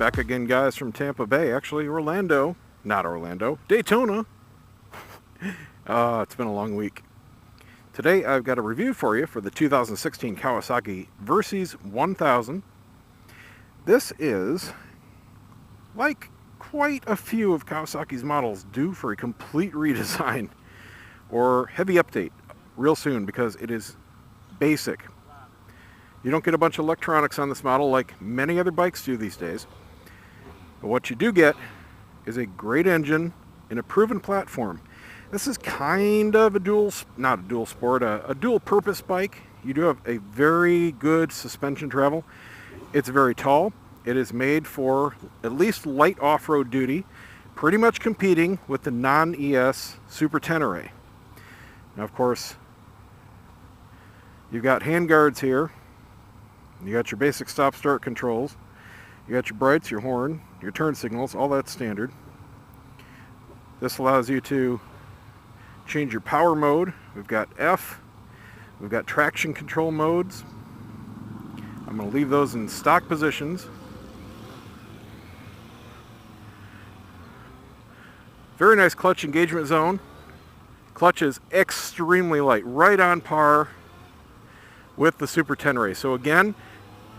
Back again, guys, from Tampa Bay. Actually, Orlando. Not Orlando. Daytona. It's been a long week. Today, I've got a review for you for the 2016 Kawasaki Versys 1000. This is, like quite a few of Kawasaki's models, due for a complete redesign or heavy update real soon because it is basic. You don't get a bunch of electronics on this model like many other bikes do these days. But what you do get is a great engine and a proven platform. This is kind of a dual purpose bike. You do have a very good suspension travel. It's very tall. It is made for at least light off-road duty, pretty much competing with the non-ES Super Tenere. Now, of course, you've got handguards here. You got your basic stop-start controls. You got your brights, your horn, your turn signals, all that standard. This allows you to change your power mode. We've got F. We've got traction control modes. I'm going to leave those in stock positions. Very nice clutch engagement zone. Clutch is extremely light, right on par with the Super Tenere. So again,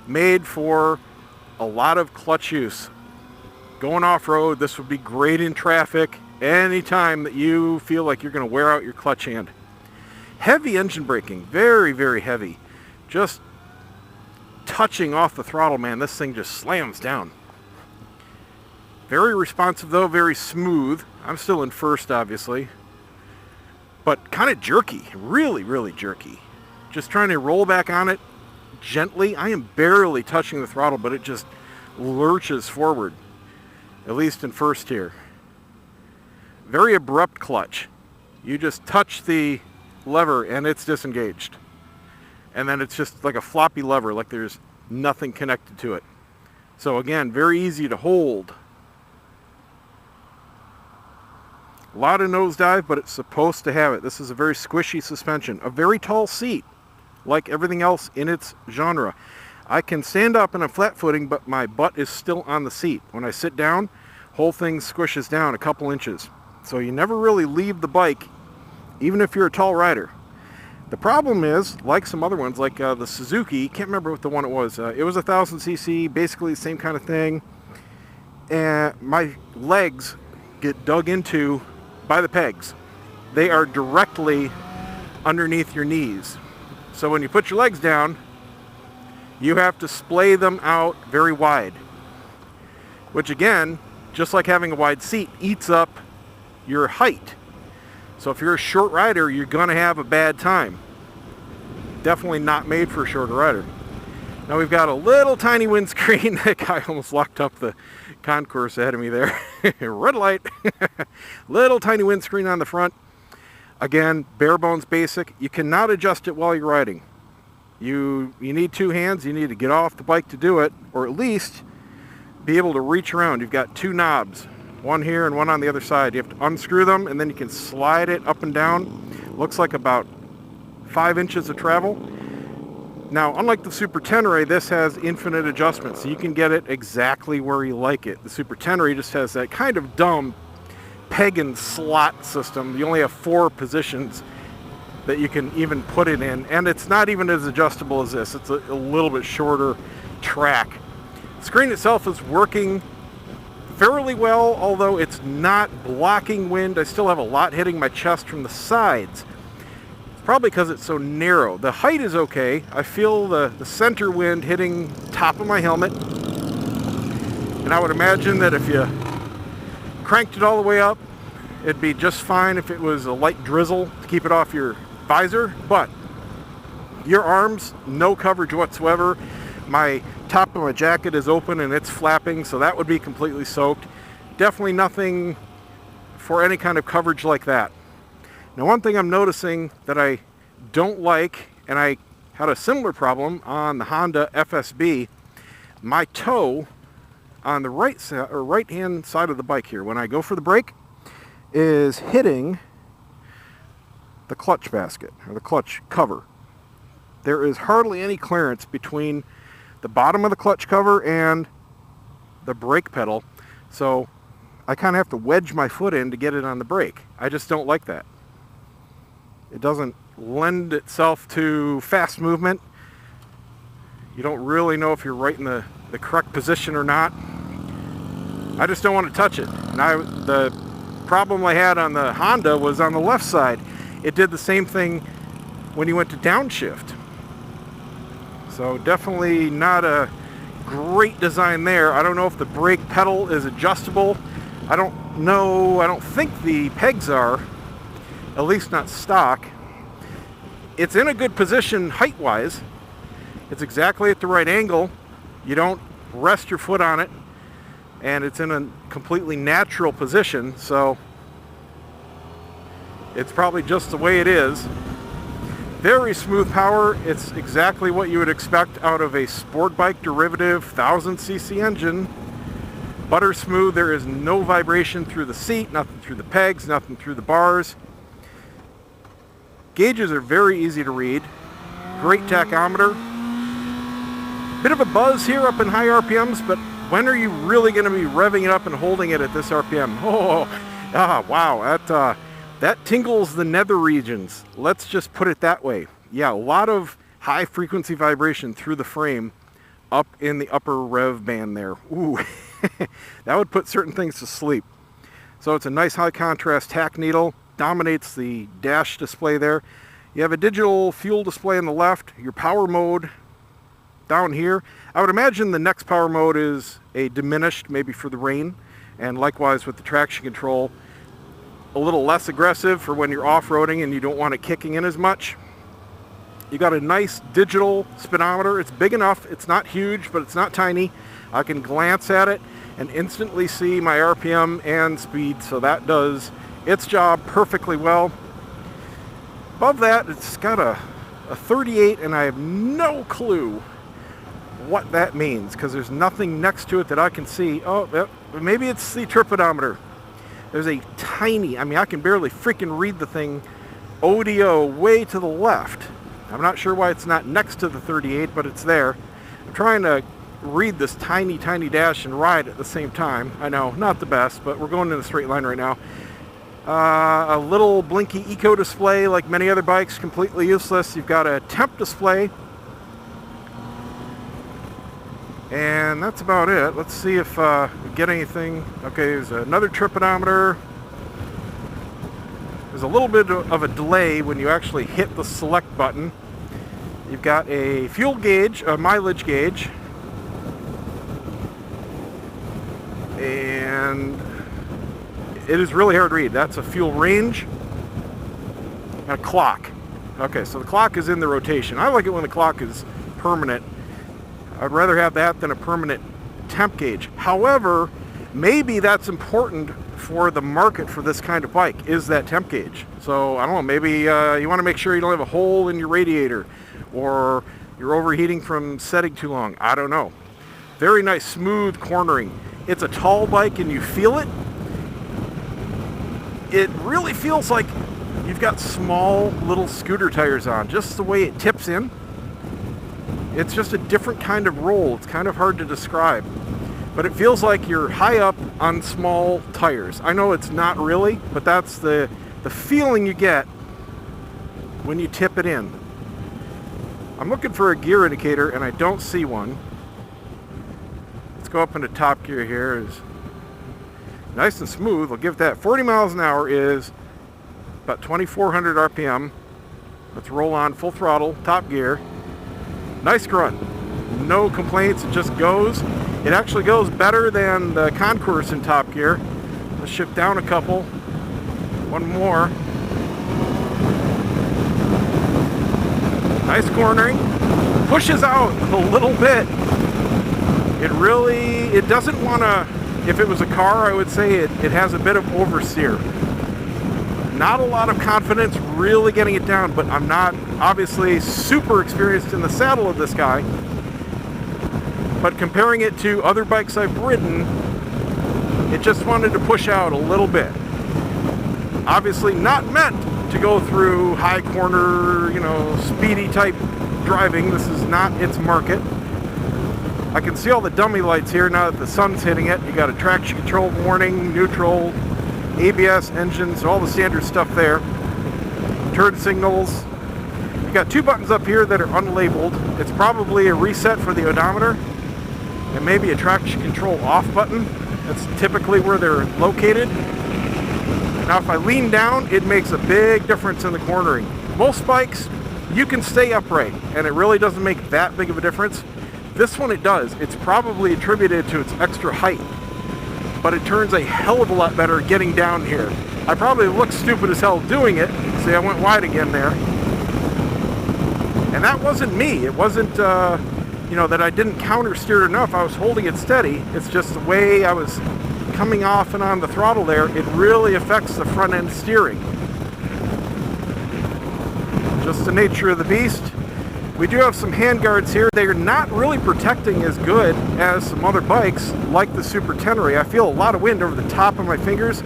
made for a lot of clutch use. Going off-road, this would be great in traffic anytime that you feel like you're going to wear out your clutch hand. Heavy engine braking, very, very heavy. Just touching off the throttle, man, this thing just slams down. Very responsive though, very smooth. I'm still in first, obviously. But kind of jerky, really, really jerky. Just trying to roll back on it gently. I am barely touching the throttle, but it just lurches forward, at least in first here. Very abrupt clutch. You just touch the lever and it's disengaged. And then it's just like a floppy lever, like there's nothing connected to it. So again, very easy to hold. A lot of nosedive, but it's supposed to have it. This is a very squishy suspension. A very tall seat, like everything else in its genre. I can stand up in a flat footing, but my butt is still on the seat. When I sit down, whole thing squishes down a couple inches. So you never really leave the bike, even if you're a tall rider. The problem is, like some other ones, like the Suzuki, can't remember what the one it was. It was 1000cc, basically the same kind of thing. And my legs get dug into by the pegs. They are directly underneath your knees. So when you put your legs down, you have to splay them out very wide. Which again, just like having a wide seat, eats up your height. So if you're a short rider, you're going to have a bad time. Definitely not made for a shorter rider. Now we've got a little tiny windscreen. That guy almost locked up the concourse ahead of me there. Red light. Little tiny windscreen on the front. Again, bare bones basic. You cannot adjust it while you're riding. You need two hands. You need to get off the bike to do it, or at least be able to reach around. You've got two knobs, one here and one on the other side. You have to unscrew them, and then you can slide it up and down. Looks like about 5 inches of travel. Now, unlike the Super Tenere, this has infinite adjustments, so you can get it exactly where you like it. The Super Tenere just has that kind of dumb peg and slot system. You only have 4 positions that you can even put it in, and it's not even as adjustable as this. It's a little bit shorter track. The screen itself is working fairly well, although it's not blocking wind. I still have a lot hitting my chest from the sides. Probably because it's so narrow. The height is okay. I feel the center wind hitting top of my helmet. And I would imagine that if you cranked it all the way up, it'd be just fine if it was a light drizzle to keep it off your visor. But your arms, no coverage whatsoever. My top of my jacket is open and it's flapping, so that would be completely soaked. Definitely nothing for any kind of coverage like that. Now, one thing I'm noticing that I don't like, and I had a similar problem on the Honda FSB, my toe on the right-hand side of the bike here, when I go for the brake, is hitting the clutch basket, or the clutch cover. There is hardly any clearance between the bottom of the clutch cover and the brake pedal. So I kind of have to wedge my foot in to get it on the brake. I just don't like that. It doesn't lend itself to fast movement. You don't really know if you're right in the correct position or not. I just don't want to touch it. And the problem I had on the Honda was on the left side. It did the same thing when you went to downshift. So definitely not a great design there. I don't know if the brake pedal is adjustable. I don't know. I don't think the pegs are, at least not stock. It's in a good position height-wise. It's exactly at the right angle. You don't rest your foot on it, and it's in a completely natural position, so it's probably just the way it is. Very smooth power. It's exactly what you would expect out of a sport bike derivative 1000cc engine. Butter smooth. There is no vibration through the seat, nothing through the pegs, nothing through the bars. Gauges are very easy to read. Great tachometer. Bit of a buzz here up in high RPMs, but when are you really going to be revving it up and holding it at this RPM? Wow, that tingles the nether regions. Let's just put it that way. Yeah, a lot of high frequency vibration through the frame up in the upper rev band there. Ooh, that would put certain things to sleep. So it's a nice high contrast tack needle, dominates the dash display there. You have a digital fuel display on the left, your power mode down here. I would imagine the next power mode is a diminished, maybe for the rain, and likewise with the traction control, a little less aggressive for when you're off-roading and you don't want it kicking in as much. You got a nice digital speedometer. It's big enough. It's not huge, but it's not tiny. I can glance at it and instantly see my RPM and speed, so that does its job perfectly well. Above that, it's got a 38, and I have no clue what that means because there's nothing next to it that I can see. Oh, maybe it's the tripodometer. There's a tiny, I mean, I can barely freaking read the thing, ODO way to the left. I'm not sure why it's not next to the 38, but it's there. I'm trying to read this tiny, tiny dash and ride at the same time. I know, not the best, but we're going in a straight line right now. A little blinky eco display like many other bikes, completely useless. You've got a temp display. And that's about it. Let's see if we get anything. Okay, there's another tripodometer. There's a little bit of a delay when you actually hit the select button. You've got a fuel gauge, a mileage gauge. And it is really hard to read. That's a fuel range and a clock. Okay, so the clock is in the rotation. I like it when the clock is permanent. I'd rather have that than a permanent temp gauge. However, maybe that's important for the market for this kind of bike, is that temp gauge. So, I don't know, maybe you want to make sure you don't have a hole in your radiator or you're overheating from setting too long. I don't know. Very nice, smooth cornering. It's a tall bike and you feel it. It really feels like you've got small little scooter tires on, just the way it tips in. It's just a different kind of roll. It's kind of hard to describe. But it feels like you're high up on small tires. I know it's not really, but that's the feeling you get when you tip it in. I'm looking for a gear indicator and I don't see one. Let's go up into top gear here. It's nice and smooth. I'll give that 40 miles an hour is about 2,400 RPM. Let's roll on full throttle, top gear. Nice grunt. No complaints, it just goes. It actually goes better than the Concourse in top gear. Let's shift down a couple. One more. Nice cornering. Pushes out a little bit. It doesn't want to, if it was a car, I would say it has a bit of oversteer. Not a lot of confidence really getting it down, but I'm not obviously super experienced in the saddle of this guy. But comparing it to other bikes I've ridden, it just wanted to push out a little bit. Obviously not meant to go through high corner, speedy type driving. This is not its market. I can see all the dummy lights here now that the sun's hitting it. You got a traction control warning, neutral, ABS, engines, all the standard stuff there. Turn signals. You got two buttons up here that are unlabeled. It's probably a reset for the odometer and maybe a traction control off button. That's typically where they're located. Now if I lean down, it makes a big difference in the cornering. Most bikes, you can stay upright and it really doesn't make that big of a difference. This one it does. It's probably attributed to its extra height, but it turns a hell of a lot better getting down here. I probably look stupid as hell doing it. See, I went wide again there. And that wasn't me. It wasn't, you know, that I didn't counter steer enough. I was holding it steady. It's just the way I was coming off and on the throttle there. It really affects the front end steering. Just the nature of the beast. We do have some handguards here. They are not really protecting as good as some other bikes like the Super Tenere. I feel a lot of wind over the top of my fingers.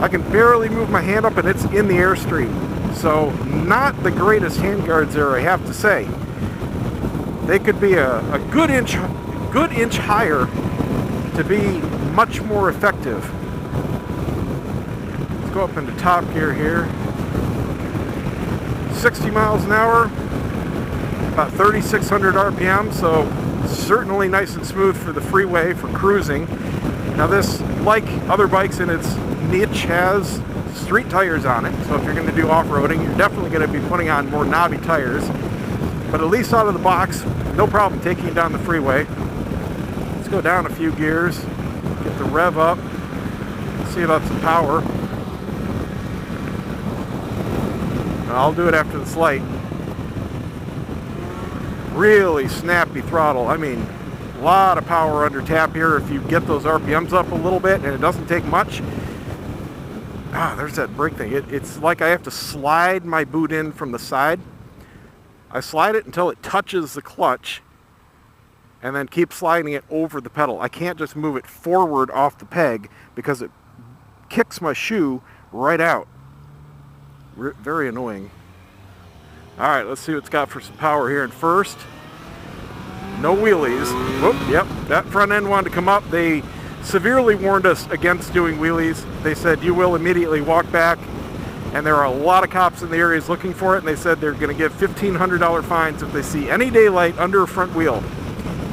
I can barely move my hand up and it's in the airstream. So not the greatest handguards there, I have to say. They could be a good inch higher to be much more effective. Let's go up into top gear here. 60 miles an hour. About 3,600 RPM, so certainly nice and smooth for the freeway for cruising. Now this, like other bikes in its niche, has street tires on it, so if you're going to do off-roading, you're definitely going to be putting on more knobby tires. But at least out of the box, no problem taking it down the freeway. Let's go down a few gears, get the rev up, see about some power. I'll do it after this light. Really snappy throttle. I mean, a lot of power under tap here if you get those RPMs up a little bit, and it doesn't take much. Ah, there's that brake thing. It's like I have to slide my boot in from the side. I slide it until it touches the clutch and then keep sliding it over the pedal. I can't just move it forward off the peg because it kicks my shoe right out. Very annoying. All right, let's see what it's got for some power here in first. No wheelies. Whoop, yep, that front end wanted to come up. They severely warned us against doing wheelies. They said you will immediately walk back, and there are a lot of cops in the areas looking for it, and they said they're going to give $1,500 fines if they see any daylight under a front wheel.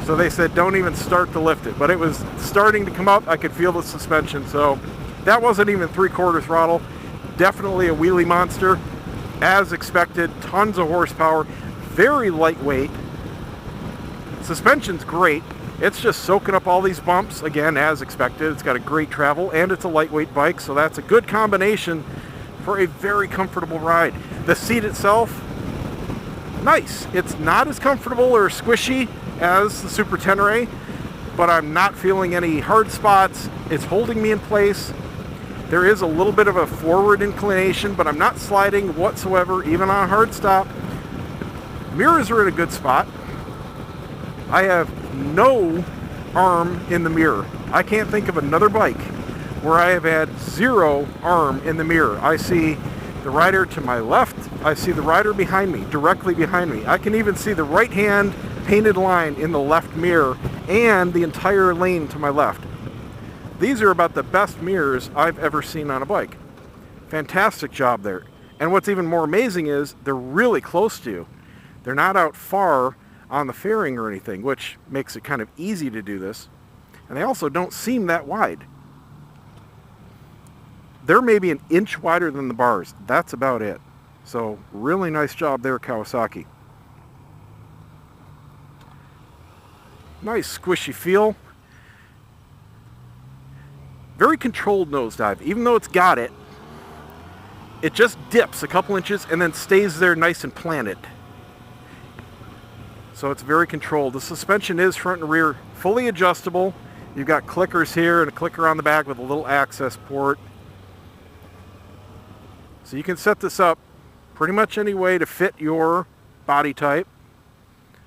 So they said don't even start to lift it. But it was starting to come up. I could feel the suspension, so that wasn't even 3/4 throttle. Definitely a wheelie monster. As expected, tons of horsepower, very lightweight. Suspension's great. It's just soaking up all these bumps, again, as expected. It's got a great travel, and it's a lightweight bike, so that's a good combination for a very comfortable ride. The seat itself, nice. It's not as comfortable or squishy as the Super Tenere, but I'm not feeling any hard spots. It's holding me in place. There is a little bit of a forward inclination, but I'm not sliding whatsoever, even on a hard stop. Mirrors are in a good spot. I have no arm in the mirror. I can't think of another bike where I have had zero arm in the mirror. I see the rider to my left. I see the rider behind me, directly behind me. I can even see the right-hand painted line in the left mirror and the entire lane to my left. These are about the best mirrors I've ever seen on a bike. Fantastic job there. And what's even more amazing is they're really close to you. They're not out far on the fairing or anything, which makes it kind of easy to do this. And they also don't seem that wide. They're maybe an inch wider than the bars. That's about it. So really nice job there, Kawasaki. Nice squishy feel. Very controlled nosedive. Even though it's got it, it just dips a couple inches and then stays there nice and planted. So it's very controlled. The suspension is front and rear fully adjustable. You've got clickers here and a clicker on the back with a little access port. So you can set this up pretty much any way to fit your body type.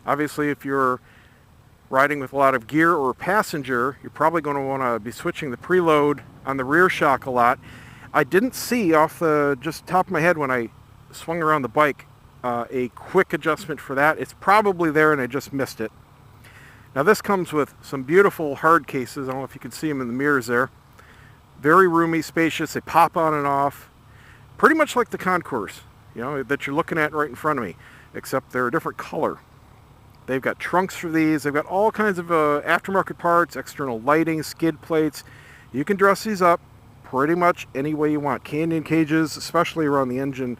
Obviously, if you're riding with a lot of gear or passenger, you're probably going to want to be switching the preload on the rear shock a lot. I didn't see off the just top of my head when I swung around the bike a quick adjustment for that. It's probably there and I just missed it. Now this comes with some beautiful hard cases. I don't know if you can see them in the mirrors there. Very roomy, spacious. They pop on and off. Pretty much like the Concours, you know, that you're looking at right in front of me, except they're a different color. They've got trunks for these. They've got all kinds of aftermarket parts, external lighting, skid plates. You can dress these up pretty much any way you want. Canyon cages, especially around the engine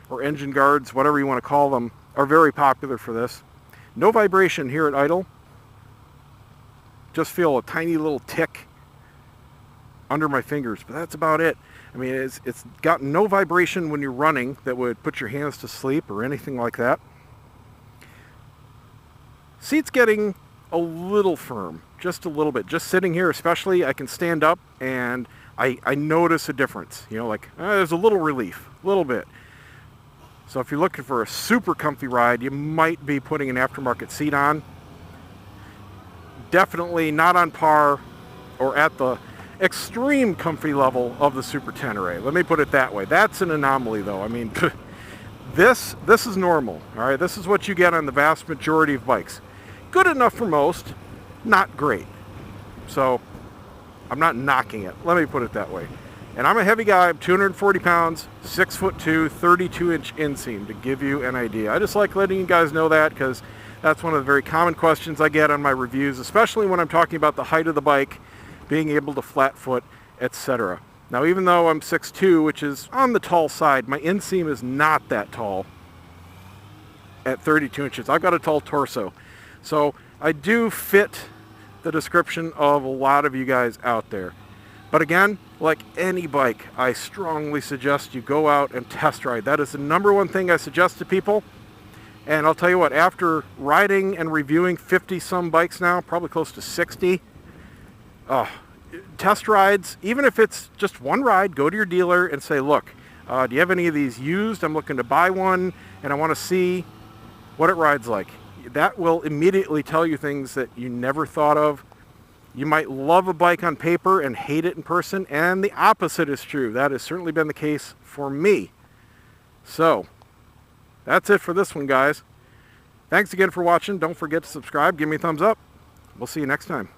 or engine guards, whatever you want to call them, are very popular for this. No vibration here at idle. Just feel a tiny little tick under my fingers, but that's about it. I mean, it's got no vibration when you're running that would put your hands to sleep or anything like that. Seat's getting a little firm, just a little bit. Just sitting here especially, I can stand up and I notice a difference. You know, like there's a little relief, a little bit. So if you're looking for a super comfy ride, you might be putting an aftermarket seat on. Definitely not on par or at the extreme comfy level of the Super Tenere. Let me put it that way. That's an anomaly though. I mean, this is normal. All right, this is what you get on the vast majority of bikes. Good enough for most, not great. So I'm not knocking it. Let me put it that way. And I'm a heavy guy. I'm 240 pounds, 6'2", 32-inch inseam, to give you an idea. I just like letting you guys know that because that's one of the very common questions I get on my reviews, especially when I'm talking about the height of the bike, being able to flat foot, etc. Now, even though I'm 6'2", which is on the tall side, my inseam is not that tall at 32 inches. I've got a tall torso. So I do fit the description of a lot of you guys out there. But again, like any bike, I strongly suggest you go out and test ride. That is the number one thing I suggest to people. And I'll tell you what, after riding and reviewing 50-some bikes now, probably close to 60, test rides, even if it's just one ride, go to your dealer and say, look, do you have any of these used? I'm looking to buy one, and I want to see what it rides like. That will immediately tell you things that you never thought of. You might love a bike on paper and hate it in person, and the opposite is true. That has certainly been the case for me. So, that's it for this one, guys. Thanks again for watching. Don't forget to subscribe. Give me a thumbs up. We'll see you next time.